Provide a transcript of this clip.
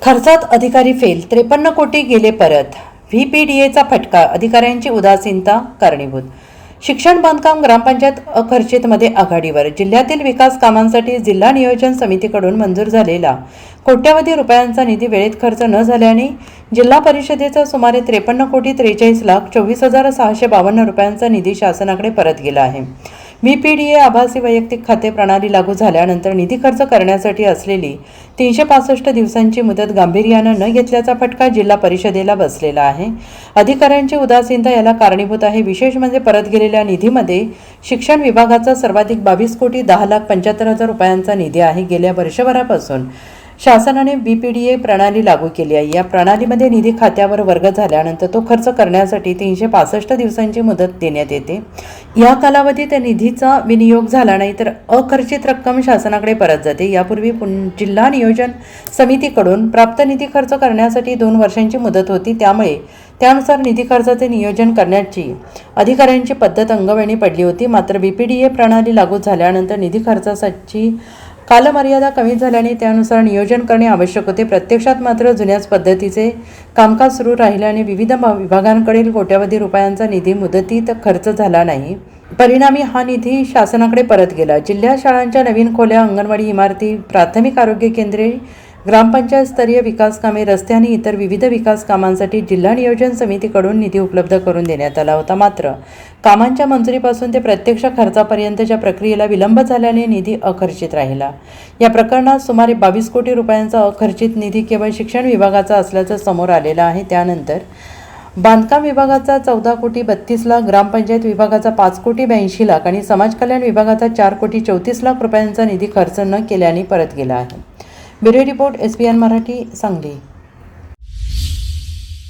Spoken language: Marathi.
खर्चात अधिकारी फेल, 53 कोटी गेले परत. व्हीपीडीएचा फटका, अधिकाऱ्यांची उदासीनता कारणीभूत. शिक्षण बांधकाम ग्रामपंचायत अखर्चितमध्ये आघाडीवर. जिल्ह्यातील विकास कामांसाठी जिल्हा नियोजन समितीकडून मंजूर झालेला कोट्यवधी रुपयांचा निधी वेळेत खर्च न झाल्याने जिल्हा परिषदेचा सुमारे 53 कोटी 43,24,652 रुपयांचा निधी शासनाकडे परत गेला आहे. व्हीपीडीए आभासी वैयक्तिक खाते प्रणाली लागू झाल्यानंतर निधी खर्च करण्यासाठी असलेली 365 दिवसांची मुदत गांभीर्यानं न घेतल्याचा फटका जिल्हा परिषदेला बसलेला आहे. अधिकाऱ्यांची उदासीनता याला कारणीभूत आहे. विशेष म्हणजे परत गेलेल्या निधीमध्ये शिक्षण विभागाचा सर्वाधिक 22 कोटी 10,75,000 रुपयांचा निधी आहे. गेल्या वर्षभरापासून शासनाने व्हीपीडीए प्रणाली लागू केली आहे. या प्रणालीमध्ये निधी खात्यावर वर्ग झाल्यानंतर तो खर्च करण्यासाठी 365 दिवसांची मुदत देण्यात येते. या कालावधीत निधीचा विनियोग झाला नाही तर अखर्चित रक्कम शासनाकडे परत जाते. यापूर्वी जिल्हा नियोजन समितीकडून प्राप्त निधी खर्च करण्यासाठी 2 वर्षांची मुदत होती. त्यानुसार निधी खर्चाचे नियोजन करण्याची अधिकाऱ्यांची पद्धत अंगवळणी पडली होती. मात्र व्हीपीडीए प्रणाली लागू झाल्यानंतर निधी खर्चाची कालमर्यादा कमी झाल्याने त्यानुसार नियोजन करणे आवश्यक होते. प्रत्यक्षात मात्र जुन्याच पद्धतीचे कामकाज सुरू राहिल्याने विविध विभागांकडील कोट्यवधी रुपयांचा निधी मुदतीत खर्च झाला नाही. परिणामी हा निधी शासनाकडे परत गेला. जिल्ह्यात शाळांच्या नवीन खोल्या, अंगणवाडी इमारती, प्राथमिक आरोग्य केंद्रे, ग्रामपंचायत स्तरीय विकास कामे, रस्ते आणि इतर विविध विकास कामांसाठी जिल्हा नियोजन समितीकडून निधी उपलब्ध करून देण्यात आला होता. मात्र कामांच्या मंजुरीपासून ते प्रत्यक्ष खर्चापर्यंतच्या प्रक्रियेला विलंब झाल्याने निधी अखर्चित राहिला. या प्रकरणात सुमारे 22 कोटी रुपयांचा अखर्चित निधी केवळ शिक्षण विभागाचा असल्याचं समोर आलेलं आहे. त्यानंतर बांधकाम विभागाचा 14 कोटी 32 लाख, ग्रामपंचायत विभागाचा 5 कोटी 82 लाख आणि समाज कल्याण विभागाचा 4 कोटी 34 लाख रुपयांचा निधी खर्च न केल्याने परत गेला आहे. Bureau report, SBN Marathi, Sangli.